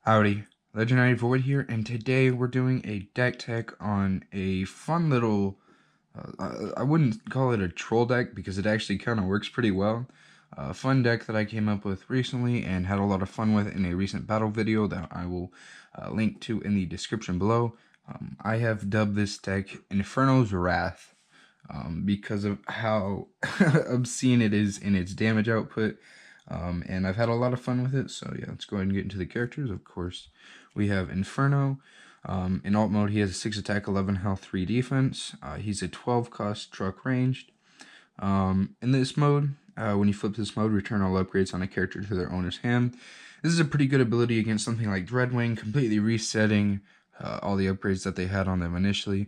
Howdy, Legendary Void here, and today we're doing a deck tech on a fun little, I wouldn't call it a troll deck because it actually kind of works pretty well. A fun deck that I came up with recently and had a lot of fun with in a recent battle video that I will link to in the description below. I have dubbed this deck Inferno's Wrath because of how obscene it is in its damage output. And I've had a lot of fun with it, so yeah, let's go ahead and get into the characters. Of course, we have Inferno. In alt mode, he has a 6 attack, 11 health, 3 defense. He's a 12 cost truck ranged. In this mode, when you flip this mode, return all upgrades on a character to their owner's hand. This is a pretty good ability against something like Dreadwing, completely resetting all the upgrades that they had on them initially.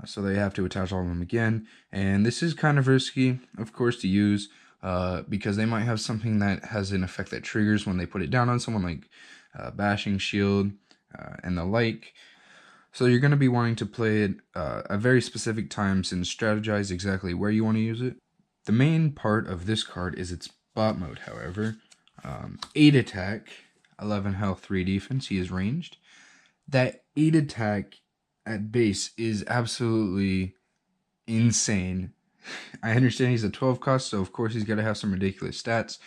So they have to attach all of them again. And this is kind of risky, of course, to use. Because they might have something that has an effect that triggers when they put it down on someone, like bashing, shield, and the like. So you're going to be wanting to play it at very specific times and strategize exactly where you want to use it. The main part of this card is its bot mode, however. 8 attack, 11 health, 3 defense. He is ranged. That 8 attack at base is absolutely insane. I understand he's a 12 cost, so of course he's got to have some ridiculous stats.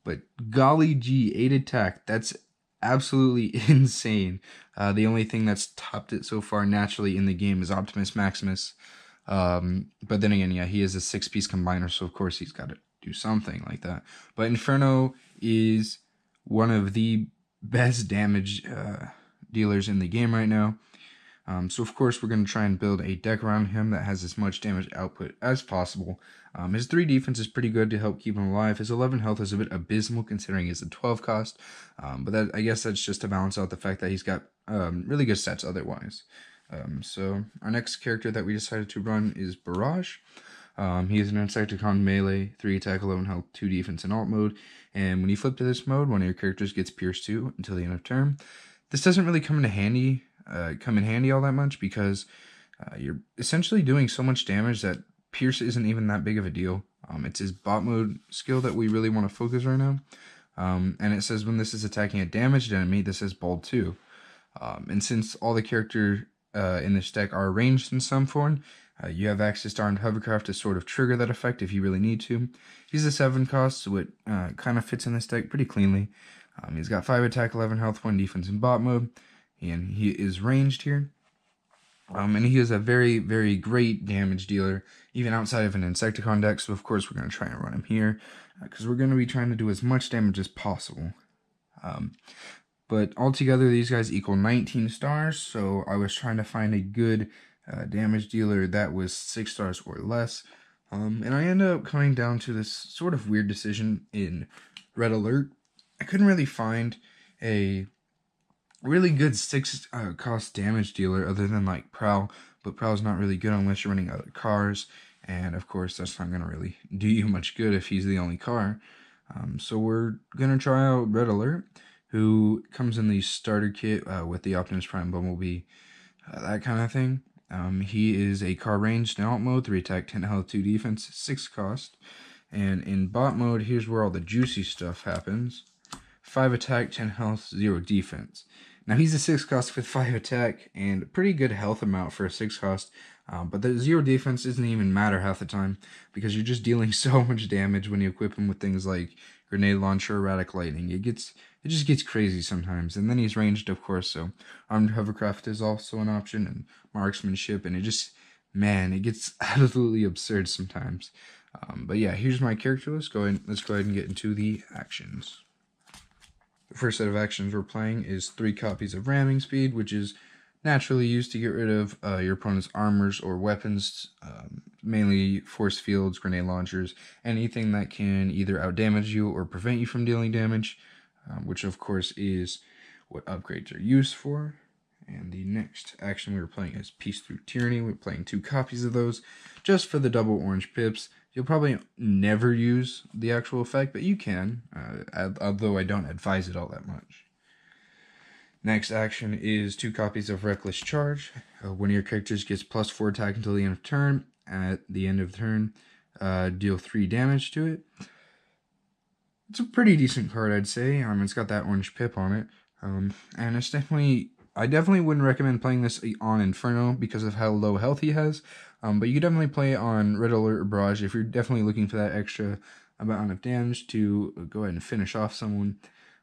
But golly gee, 8 attack, that's absolutely insane. The only thing that's topped it so far naturally in the game is Optimus Maximus. But then again, yeah, he is a 6-piece combiner, so of course he's got to do something like that. But Inferno is one of the best damage dealers in the game right now. So of course we're going to try and build a deck around him that has as much damage output as possible. His 3 defense is pretty good to help keep him alive. His 11 health is a bit abysmal considering it's a 12 cost. But that, I guess that's just to balance out the fact that he's got really good stats otherwise. So our next character that we decided to run is Barrage. He is an Insecticon melee, 3 attack, 11 health, 2 defense in alt mode. And when you flip to this mode, one of your characters gets pierced 2 until the end of turn. This doesn't really come in handy all that much because you're essentially doing so much damage that Pierce isn't even that big of a deal. It's his bot mode skill that we really want to focus right now. And it says when this is attacking a damaged enemy, this is bold 2. And since all the characters in this deck are ranged in some form, you have access to armed hovercraft to sort of trigger that effect if you really need to. He's a 7 cost, so it kind of fits in this deck pretty cleanly. He's got 5 attack, 11 health, 1 defense in bot mode. And he is ranged here. And he is a very, very great damage dealer, even outside of an Insecticon deck. So, of course, we're going to try and run him here, because we're going to be trying to do as much damage as possible. But altogether, these guys equal 19 stars. So, I was trying to find a good damage dealer that was 6 stars or less. And I ended up coming down to this sort of weird decision in Red Alert. I couldn't really find a really good 6 cost damage dealer other than like Prowl, but Prowl's not really good unless you're running other cars, and of course that's not going to really do you much good if he's the only car. So we're going to try out Red Alert, who comes in the starter kit with the Optimus Prime Bumblebee, that kind of thing. He is a car ranged in alt mode, 3 attack, 10 health, 2 defense, 6 cost. And in bot mode, here's where all the juicy stuff happens. 5 attack, 10 health, 0 defense. Now he's a 6 cost with 5 attack and a pretty good health amount for a 6 cost, but the 0 defense doesn't even matter half the time because you're just dealing so much damage when you equip him with things like grenade launcher, erratic lightning. It just gets crazy sometimes. And then he's ranged, of course, so armed hovercraft is also an option, and marksmanship, and it gets absolutely absurd sometimes. But yeah, here's my character list. Let's go ahead and get into the actions. The first set of actions we're playing is 3 copies of Ramming Speed, which is naturally used to get rid of your opponent's armors or weapons, mainly force fields, grenade launchers, anything that can either outdamage you or prevent you from dealing damage, which of course is what upgrades are used for. And the next action we were playing is Peace Through Tyranny. We're playing 2 copies of those just for the double orange pips. You'll probably never use the actual effect, but you can, although I don't advise it all that much. Next action is 2 copies of Reckless Charge. One of your characters gets +4 attack until the end of turn. At the end of turn, deal 3 damage to it. It's a pretty decent card, I'd say. It's got that orange pip on it. And it's definitely, I definitely wouldn't recommend playing this on Inferno because of how low health he has. But you could definitely play it on Red Alert or Barrage if you're definitely looking for that extra amount of damage to go ahead and finish off someone.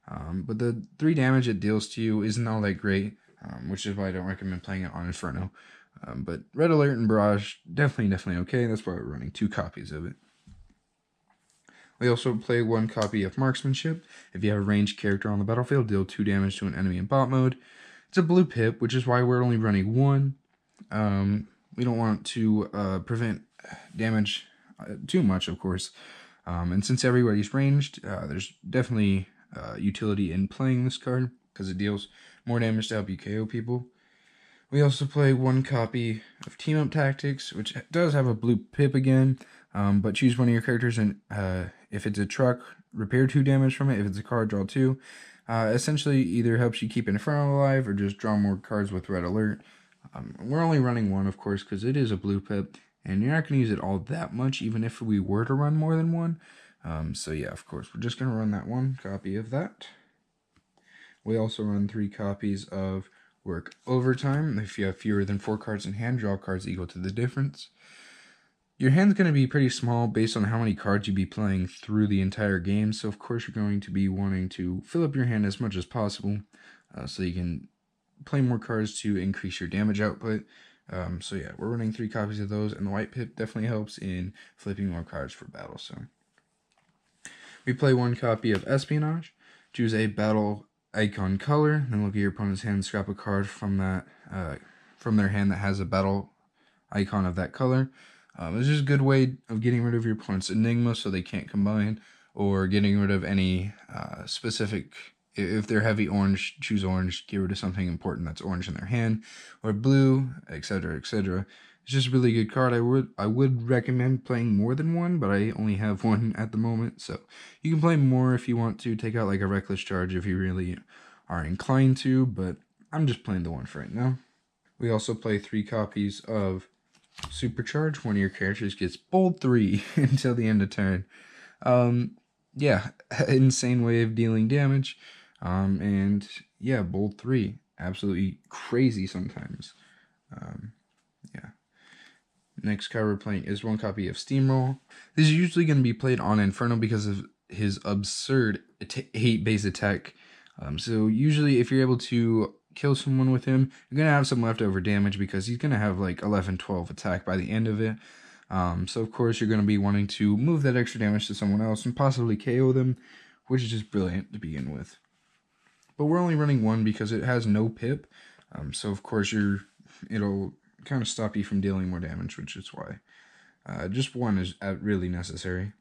But the 3 damage it deals to you isn't all that great, which is why I don't recommend playing it on Inferno. But Red Alert and Barrage, definitely okay. That's why we're running 2 copies of it. We also play 1 copy of Marksmanship. If you have a ranged character on the battlefield, deal 2 damage to an enemy in bot mode. It's a blue pip, which is why we're only running 1. We don't want to prevent damage too much, of course. And since everybody's ranged, there's definitely utility in playing this card because it deals more damage to help you KO people. We also play 1 copy of Team Up Tactics, which does have a blue pip again, but choose one of your characters, and if it's a truck, repair 2 damage from it. If it's a car, draw 2. Essentially, either helps you keep Inferno alive or just draw more cards with Red Alert. We're only running 1, of course, because it is a blue pip, and you're not going to use it all that much, even if we were to run more than 1. So yeah, of course, we're just going to run that 1 copy of that. We also run 3 copies of Work Overtime. If you have fewer than 4 cards in hand, draw cards equal to the difference. Your hand's going to be pretty small based on how many cards you be playing through the entire game, so of course you're going to be wanting to fill up your hand as much as possible so you can play more cards to increase your damage output. So yeah, we're running 3 copies of those, and the white pip definitely helps in flipping more cards for battle. So we play 1 copy of Espionage, choose a battle icon color, then look at your opponent's hand, scrap a card from that from their hand that has a battle icon of that color. It's just a good way of getting rid of your opponent's Enigma so they can't combine, or getting rid of any specific, if they're heavy orange, choose orange, get rid of something important that's orange in their hand, or blue, etc., etc. It's just a really good card. I would recommend playing more than 1, but I only have 1 at the moment, so you can play more if you want to. Take out like a Reckless Charge if you really are inclined to, but I'm just playing the 1 for right now. We also play 3 copies of Supercharge. One of your characters gets bold 3 until the end of turn. Yeah, insane way of dealing damage. And yeah, bold 3. Absolutely crazy sometimes. Yeah. Next card we're playing is 1 copy of Steamroll. This is usually going to be played on Inferno because of his absurd 8 base attack. So usually if you're able to kill someone with him, you're going to have some leftover damage because he's going to have like 11-12 attack by the end of it. So of course you're going to be wanting to move that extra damage to someone else and possibly KO them, which is just brilliant to begin with. But we're only running 1 because it has no pip. So of course it'll kind of stop you from dealing more damage, which is why just 1 is really necessary.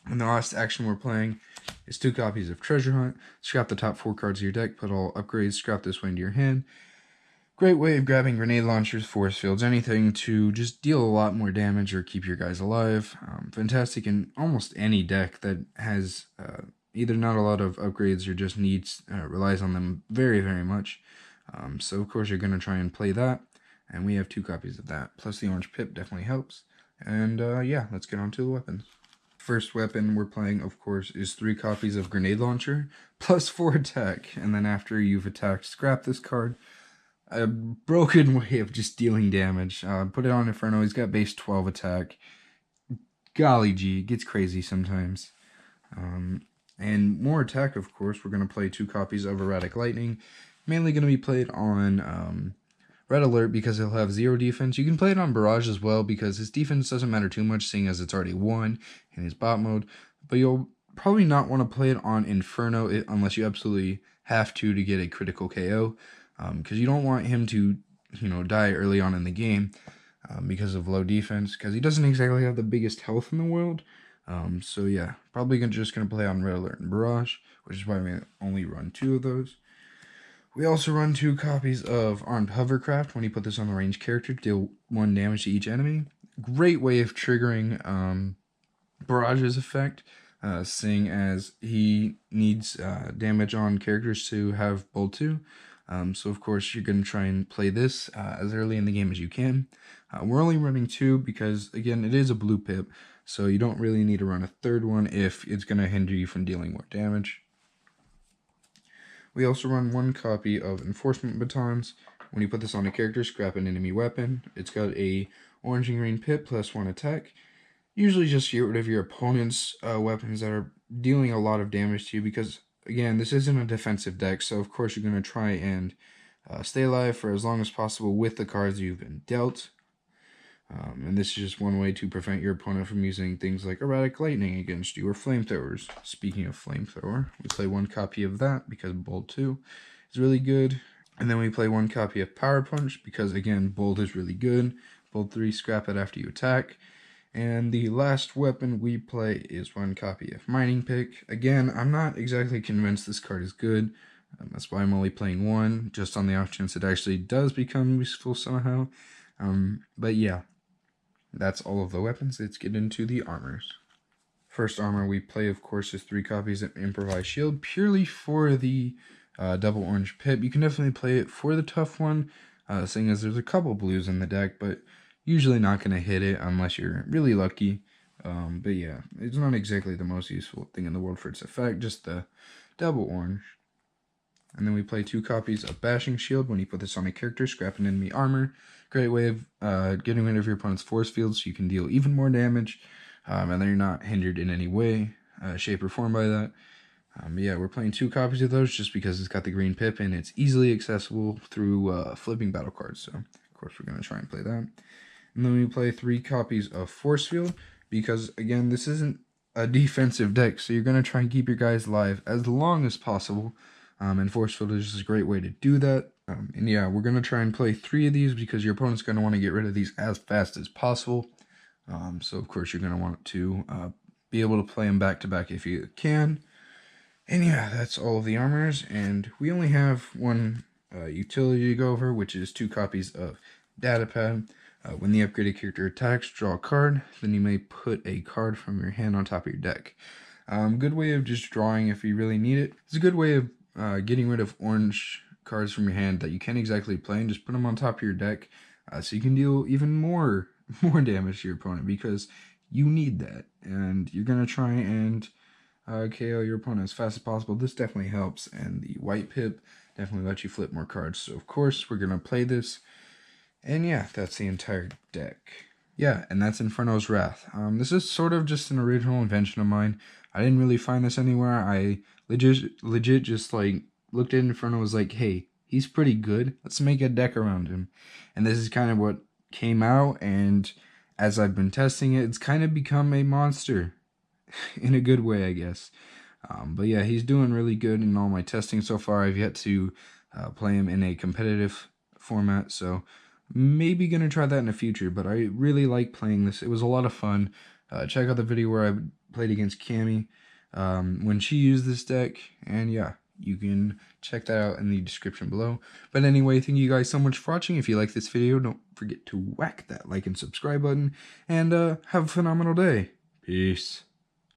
And the last action we're playing is 2 copies of Treasure Hunt. Scrap the top 4 cards of your deck, put all upgrades, scrap this way into your hand. Great way of grabbing grenade launchers, force fields, anything to just deal a lot more damage or keep your guys alive. Fantastic in almost any deck that has either not a lot of upgrades or just relies on them very, very much. So of course you're going to try and play that. And we have 2 copies of that. Plus the orange pip definitely helps. And yeah, let's get on to the weapons. First weapon we're playing, of course, is 3 copies of Grenade Launcher, plus 4 attack. And then after you've attacked, scrap this card. A broken way of just dealing damage. Put it on Inferno, he's got base 12 attack. Golly gee, it gets crazy sometimes. And more attack, of course, we're going to play 2 copies of Erratic Lightning. Mainly going to be played on Red Alert because he'll have 0 defense. You can play it on Barrage as well because his defense doesn't matter too much, seeing as it's already 1 in his bot mode. But you'll probably not want to play it on Inferno unless you absolutely have to get a critical KO. Because you don't want him to, die early on in the game because of low defense. Because he doesn't exactly have the biggest health in the world. So yeah, probably just going to play on Red Alert and Barrage, which is why we only run 2 of those. We also run 2 copies of Armed Hovercraft. When you put this on the range character, deal 1 damage to each enemy. Great way of triggering Barrage's effect, seeing as he needs damage on characters to have Bolt 2. So of course you're going to try and play this as early in the game as you can. We're only running 2 because, again, it is a blue pip, so you don't really need to run a 3rd one if it's going to hinder you from dealing more damage. We also run 1 copy of Enforcement Batons. When you put this on a character, scrap an enemy weapon. It's got a orange and green pip plus 1 attack. Usually just get rid of your opponent's weapons that are dealing a lot of damage to you because, again, this isn't a defensive deck, so of course you're going to try and stay alive for as long as possible with the cards you've been dealt. And this is just one way to prevent your opponent from using things like Erratic Lightning against you or Flamethrowers. Speaking of Flamethrower, we play 1 copy of that because Bolt 2 is really good. And then we play 1 copy of Power Punch because, again, Bolt is really good. Bolt 3, scrap it after you attack. And the last weapon we play is 1 copy of Mining Pick. Again, I'm not exactly convinced this card is good. That's why I'm only playing 1, just on the off chance it actually does become useful somehow. But yeah, that's all of the weapons. Let's get into the armors. First armor we play, of course, is 3 copies of Improvised Shield, purely for the double orange pip. You can definitely play it for the tough one, seeing as there's a couple blues in the deck, but usually not going to hit it unless you're really lucky. But yeah, it's not exactly the most useful thing in the world for its effect, just the double orange. And then we play 2 copies of Bashing Shield. When you put this on a character, scrap an enemy armor. Great way of getting rid of your opponent's force field so you can deal even more damage. And then you're not hindered in any way, shape, or form by that. But yeah, we're playing 2 copies of those just because it's got the green pip and it's easily accessible through flipping battle cards. So, of course, we're going to try and play that. And then we play 3 copies of Force Field because, again, this isn't a defensive deck. So you're going to try and keep your guys alive as long as possible. And Force Field is just a great way to do that. And yeah, we're going to try and play 3 of these because your opponent's going to want to get rid of these as fast as possible. So, of course, you're going to want to be able to play them back to back if you can. And yeah, that's all of the armors. And we only have 1 utility to go over, which is 2 copies of Datapad. When the upgraded character attacks, draw a card. Then you may put a card from your hand on top of your deck. Good way of just drawing if you really need it. It's a good way of getting rid of orange cards from your hand that you can't exactly play and just put them on top of your deck so you can deal even more damage to your opponent because you need that. And you're going to try and KO your opponent as fast as possible. This definitely helps, and the white pip definitely lets you flip more cards. So, of course, we're going to play this. And yeah, that's the entire deck. Yeah, and that's Inferno's Wrath. This is sort of just an original invention of mine. I didn't really find this anywhere. I legit just like looked at Inferno and was like, hey, he's pretty good. Let's make a deck around him. And this is kind of what came out, and as I've been testing it, it's kind of become a monster. In a good way, I guess. But yeah, he's doing really good in all my testing so far. I've yet to play him in a competitive format, so maybe gonna try that in the future, but I really like playing this. It was a lot of fun. Check out the video where I played against Cammy when she used this deck, and yeah, you can check that out in the description below. But anyway, thank you guys so much for watching. If you like this video, don't forget to whack that like and subscribe button, and have a phenomenal day. Peace.